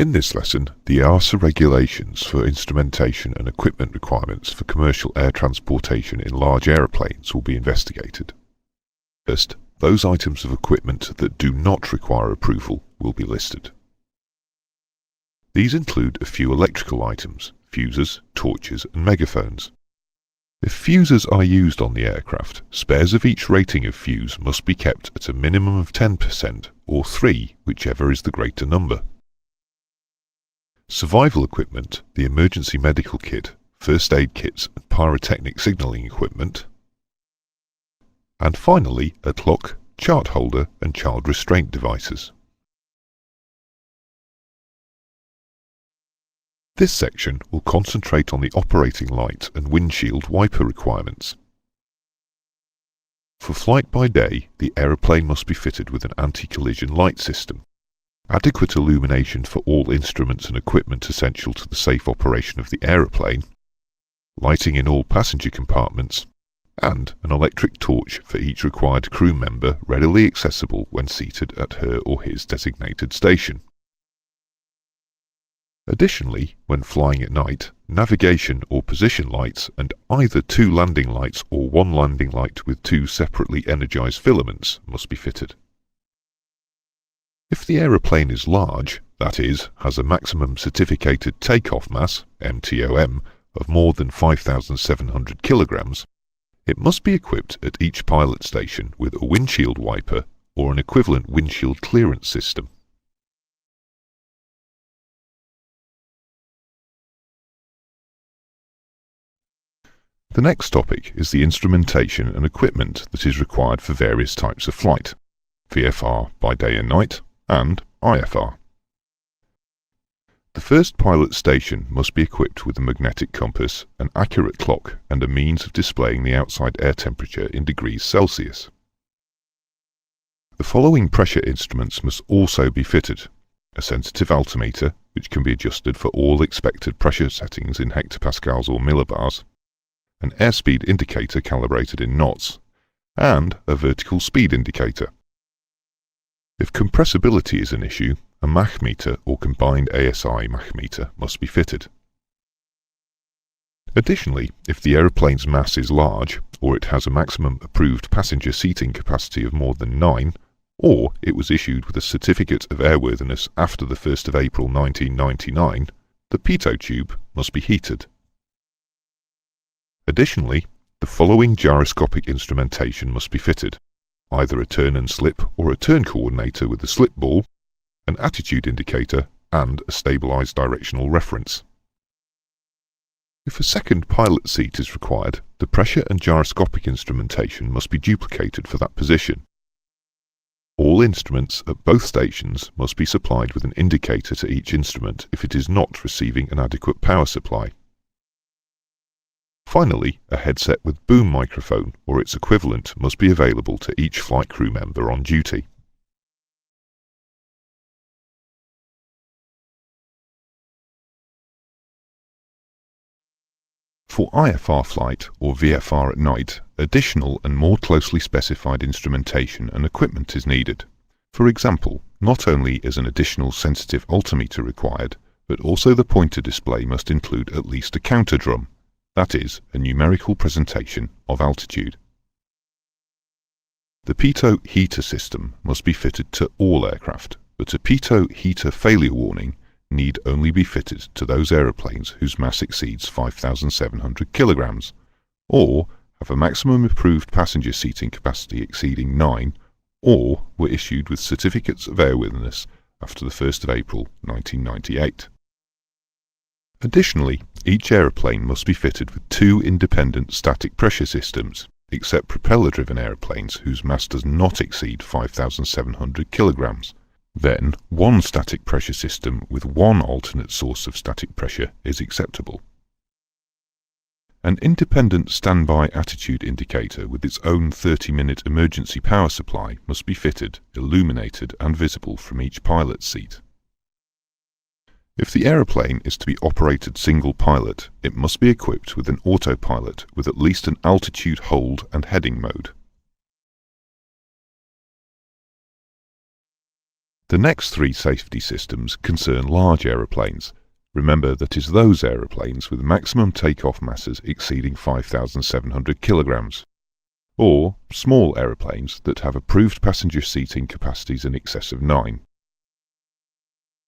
In this lesson, the EASA regulations for instrumentation and equipment requirements for commercial air transportation in large aeroplanes will be investigated. First, those items of equipment that do not require approval will be listed. These include a few electrical items, fuses, torches and megaphones. If fuses are used on the aircraft, spares of each rating of fuse must be kept at a minimum of 10% or 3, whichever is the greater number. Survival equipment, the emergency medical kit, first aid kits and pyrotechnic signalling equipment. And finally, a clock, chart holder and child restraint devices. This section will concentrate on the operating light and windshield wiper requirements. For flight by day, the aeroplane must be fitted with an anti-collision light system, adequate illumination for all instruments and equipment essential to the safe operation of the aeroplane, lighting in all passenger compartments, and an electric torch for each required crew member readily accessible when seated at her or his designated station. Additionally, when flying at night, navigation or position lights and either 2 landing lights or 1 landing light with 2 separately energized filaments must be fitted. If the aeroplane is large, that is, has a maximum certificated takeoff mass, MTOM, of more than 5,700 kilograms, it must be equipped at each pilot station with a windshield wiper or an equivalent windshield clearance system. The next topic is the instrumentation and equipment that is required for various types of flight, VFR by day and night, and IFR. The first pilot station must be equipped with a magnetic compass, an accurate clock, and a means of displaying the outside air temperature in degrees Celsius. The following pressure instruments must also be fitted: a sensitive altimeter, which can be adjusted for all expected pressure settings in hectopascals or millibars, an airspeed indicator calibrated in knots, and a vertical speed indicator. If compressibility is an issue, a Mach meter or combined ASI Mach meter must be fitted. Additionally, if the aeroplane's mass is large, or it has a maximum approved passenger seating capacity of more than 9, or it was issued with a certificate of airworthiness after the 1st of April 1999, the pitot tube must be heated. Additionally, the following gyroscopic instrumentation must be fitted: either a turn and slip or a turn coordinator with a slip ball, an attitude indicator, and a stabilized directional reference. If a second pilot seat is required, the pressure and gyroscopic instrumentation must be duplicated for that position. All instruments at both stations must be supplied with an indicator to each instrument if it is not receiving an adequate power supply. Finally, a headset with boom microphone or its equivalent must be available to each flight crew member on duty. For IFR flight or VFR at night, additional and more closely specified instrumentation and equipment is needed. For example, not only is an additional sensitive altimeter required, but also the pointer display must include at least a counter drum, that is, a numerical presentation of altitude. The pitot heater system must be fitted to all aircraft, but a pitot heater failure warning need only be fitted to those aeroplanes whose mass exceeds 5,700 kilograms, or have a maximum approved passenger seating capacity exceeding 9, or were issued with certificates of airworthiness after the 1st of April 1998. Additionally, each aeroplane must be fitted with 2 independent static pressure systems, except propeller-driven aeroplanes whose mass does not exceed 5,700 kilograms. Then, 1 static pressure system with 1 alternate source of static pressure is acceptable. An independent standby attitude indicator with its own 30-minute emergency power supply must be fitted, illuminated and visible from each pilot's seat. If the aeroplane is to be operated single pilot, it must be equipped with an autopilot with at least an altitude hold and heading mode. The next three safety systems concern large aeroplanes. Remember that is those aeroplanes with maximum takeoff masses exceeding 5,700 kilograms, or small aeroplanes that have approved passenger seating capacities in excess of 9.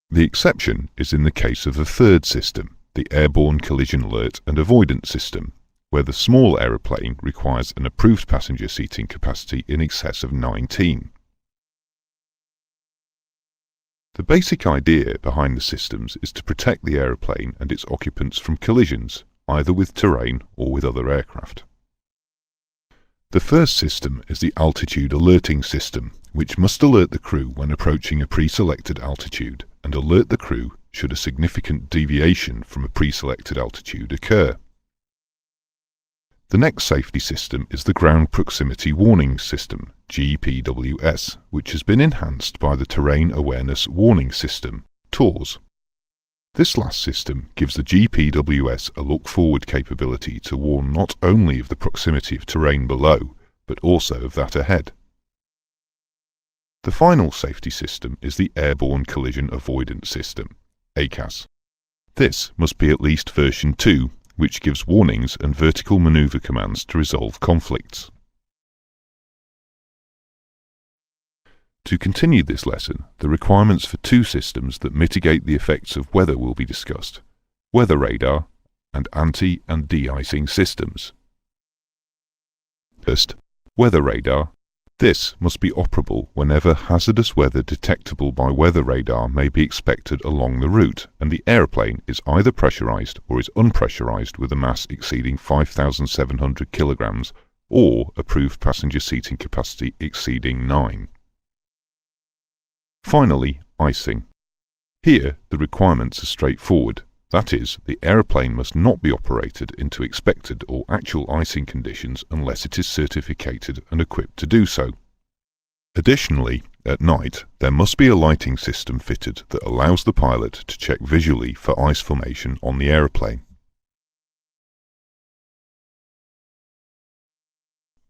The exception is in the case of the third system, the Airborne Collision Alert and Avoidance System, where the small aeroplane requires an approved passenger seating capacity in excess of 19. The basic idea behind the systems is to protect the aeroplane and its occupants from collisions, either with terrain or with other aircraft. The first system is the altitude alerting system, which must alert the crew when approaching a pre-selected altitude and alert the crew should a significant deviation from a pre-selected altitude occur. The next safety system is the Ground Proximity Warning System, GPWS, which has been enhanced by the Terrain Awareness Warning System, TAWS. This last system gives the GPWS a look-forward capability to warn not only of the proximity of terrain below, but also of that ahead. The final safety system is the Airborne Collision Avoidance System, ACAS. This must be at least version 2, which gives warnings and vertical maneuver commands to resolve conflicts. To continue this lesson, the requirements for two systems that mitigate the effects of weather will be discussed: weather radar and anti- and de-icing systems. First, weather radar. This must be operable whenever hazardous weather detectable by weather radar may be expected along the route and the aeroplane is either pressurized or is unpressurized with a mass exceeding 5,700 kilograms or approved passenger seating capacity exceeding 9. Finally, icing. Here, the requirements are straightforward. That is, the aeroplane must not be operated into expected or actual icing conditions unless it is certificated and equipped to do so. Additionally, at night, there must be a lighting system fitted that allows the pilot to check visually for ice formation on the aeroplane.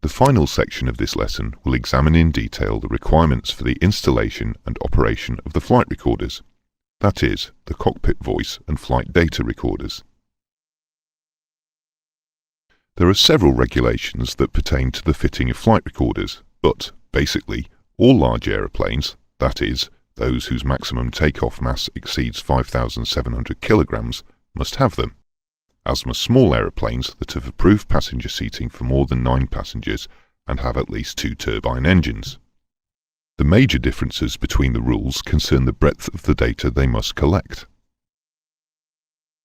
The final section of this lesson will examine in detail the requirements for the installation and operation of the flight recorders, that is, the cockpit voice and flight data recorders. There are several regulations that pertain to the fitting of flight recorders, but, basically, all large aeroplanes, that is, those whose maximum takeoff mass exceeds 5,700 kilograms, must have them, as must small aeroplanes that have approved passenger seating for more than 9 passengers and have at least 2 turbine engines. The major differences between the rules concern the breadth of the data they must collect.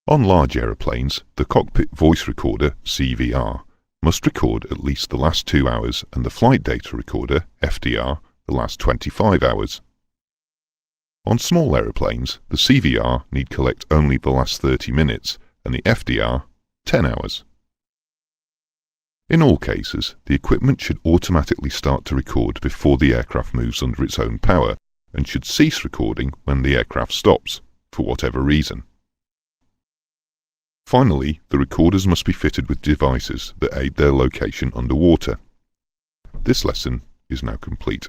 On large aeroplanes, the cockpit voice recorder, CVR, must record at least the last 2 hours and the flight data recorder, FDR, the last 25 hours. On small aeroplanes, the CVR need collect only the last 30 minutes and the FDR 10 hours. In all cases, the equipment should automatically start to record before the aircraft moves under its own power and should cease recording when the aircraft stops, for whatever reason. Finally, the recorders must be fitted with devices that aid their location underwater. This lesson is now complete.